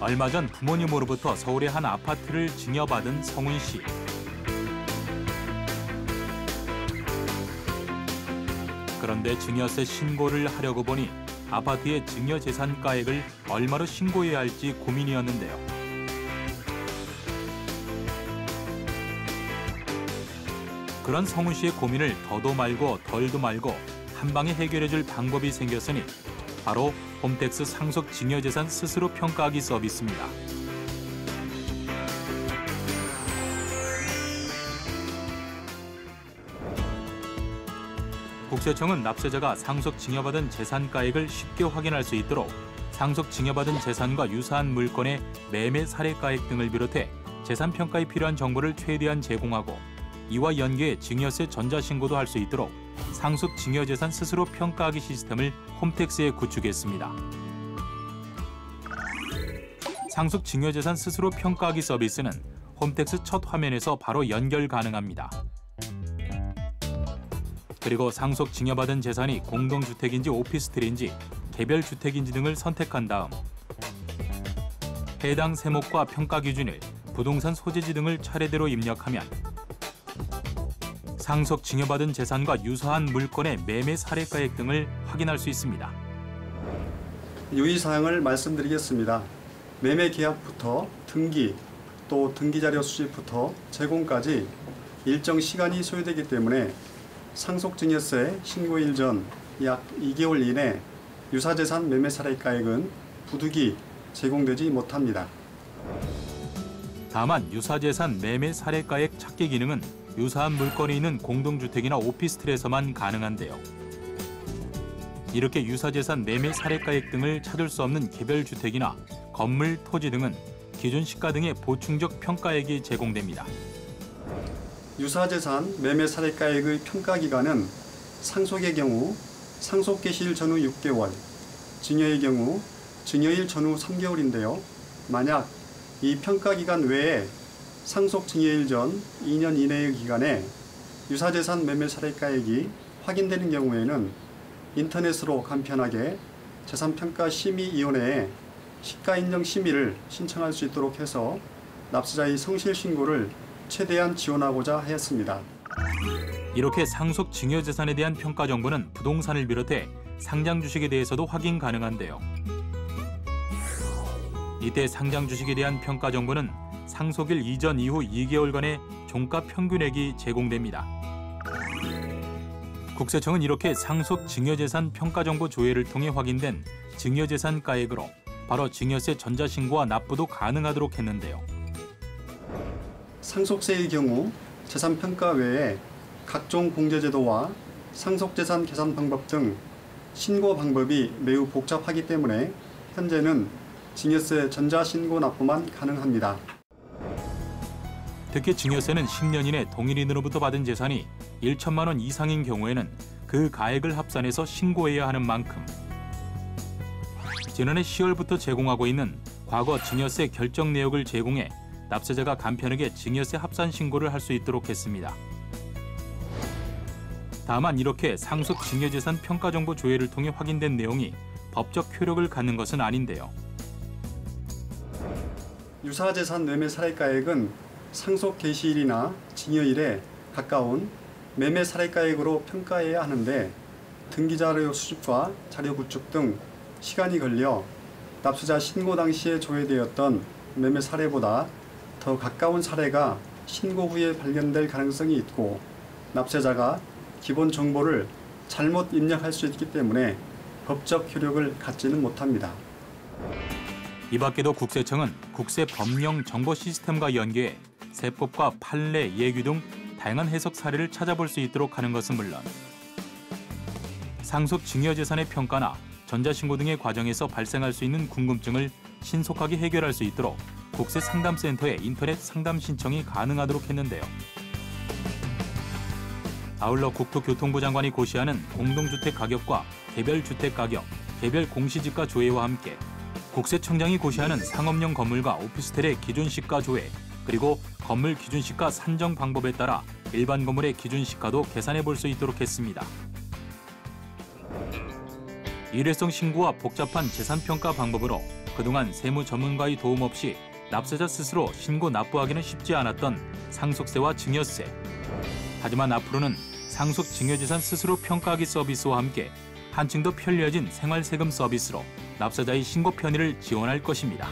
얼마 전 부모님으로부터 서울의 한 아파트를 증여받은 성훈 씨. 그런데 증여세 신고를 하려고 보니 아파트의 증여재산가액을 얼마로 신고해야 할지 고민이었는데요. 그런 성훈 씨의 고민을 더도 말고 덜도 말고 한 방에 해결해줄 방법이 생겼으니 바로 홈택스 상속 증여재산 스스로 평가하기 서비스입니다. 국세청은 납세자가 상속 증여받은 재산가액을 쉽게 확인할 수 있도록 상속 증여받은 재산과 유사한 물건의 매매 사례가액 등을 비롯해 재산평가에 필요한 정보를 최대한 제공하고 이와 연계해 증여세 전자신고도 할 수 있도록 상속 증여재산 스스로 평가하기 시스템을 홈택스에 구축했습니다. 상속 증여재산 스스로 평가하기 서비스는 홈택스 첫 화면에서 바로 연결 가능합니다. 그리고 상속 증여받은 재산이 공동주택인지 오피스텔인지 개별주택인지 등을 선택한 다음 해당 세목과 평가 기준일, 부동산 소재지 등을 차례대로 입력하면 상속 증여받은 재산과 유사한 물건의 매매 사례가액 등을 확인할 수 있습니다. 유의사항을 말씀드리겠습니다. 매매 계약부터 등기, 또 등기자료 수집부터 제공까지 일정 시간이 소요되기 때문에 상속증여세 신고일 전 약 2개월 이내 유사재산 매매 사례가액은 부득이 제공되지 못합니다. 다만 유사재산 매매 사례가액 찾기 기능은 유사한 물건이 있는 공동주택이나 오피스텔에서만 가능한데요. 이렇게 유사재산 매매 사례가액 등을 찾을 수 없는 개별주택이나 건물, 토지 등은 기준 시가 등의 보충적 평가액이 제공됩니다. 유사재산 매매 사례가액의 평가기간은 상속의 경우 상속 개시일 전후 6개월, 증여의 경우 증여일 전후 3개월인데요. 만약 이 평가기간 외에 상속 증여일 전 2년 이내의 기간에 유사재산 매매 사례가액이 확인되는 경우에는 인터넷으로 간편하게 재산평가심의위원회에 시가인정 심의를 신청할 수 있도록 해서 납세자의 성실신고를 최대한 지원하고자 하였습니다. 이렇게 상속 증여재산에 대한 평가 정보는 부동산을 비롯해 상장 주식에 대해서도 확인 가능한데요. 이때 상장 주식에 대한 평가 정보는 상속일 이전 이후 2개월간의 종가 평균액이 제공됩니다. 국세청은 이렇게 상속 증여재산 평가정보 조회를 통해 확인된 증여재산가액으로 바로 증여세 전자신고와 납부도 가능하도록 했는데요. 상속세의 경우 재산평가 외에 각종 공제제도와 상속재산 계산 방법 등 신고 방법이 매우 복잡하기 때문에 현재는 증여세 전자신고 납부만 가능합니다. 특히 증여세는 10년 이내 동일인으로부터 받은 재산이 1천만 원 이상인 경우에는 그 가액을 합산해서 신고해야 하는 만큼 지난해 10월부터 제공하고 있는 과거 증여세 결정 내역을 제공해 납세자가 간편하게 증여세 합산 신고를 할 수 있도록 했습니다. 다만 이렇게 상속 증여재산 평가정보 조회를 통해 확인된 내용이 법적 효력을 갖는 것은 아닌데요. 유사재산 매매 사례가액은 상속 개시일이나 증여일에 가까운 매매 사례가액으로 평가해야 하는데 등기자료 수집과 자료 구축 등 시간이 걸려 납세자 신고 당시에 조회되었던 매매 사례보다 더 가까운 사례가 신고 후에 발견될 가능성이 있고 납세자가 기본 정보를 잘못 입력할 수 있기 때문에 법적 효력을 갖지는 못합니다. 이 밖에도 국세청은 국세법령 정보 시스템과 연계해 세법과 판례, 예규 등 다양한 해석 사례를 찾아볼 수 있도록 하는 것은 물론 상속 증여재산의 평가나 전자신고 등의 과정에서 발생할 수 있는 궁금증을 신속하게 해결할 수 있도록 국세상담센터에 인터넷 상담 신청이 가능하도록 했는데요. 아울러 국토교통부 장관이 고시하는 공동주택 가격과 개별주택 가격, 개별 공시지가 조회와 함께 국세청장이 고시하는 상업용 건물과 오피스텔의 기준시가 조회, 그리고 건물 기준시가 산정 방법에 따라 일반 건물의 기준시가도 계산해 볼 수 있도록 했습니다. 일회성 신고와 복잡한 재산평가 방법으로 그동안 세무 전문가의 도움 없이 납세자 스스로 신고 납부하기는 쉽지 않았던 상속세와 증여세. 하지만 앞으로는 상속 증여재산 스스로 평가하기 서비스와 함께 한층 더 편리해진 생활세금 서비스로 납세자의 신고 편의를 지원할 것입니다.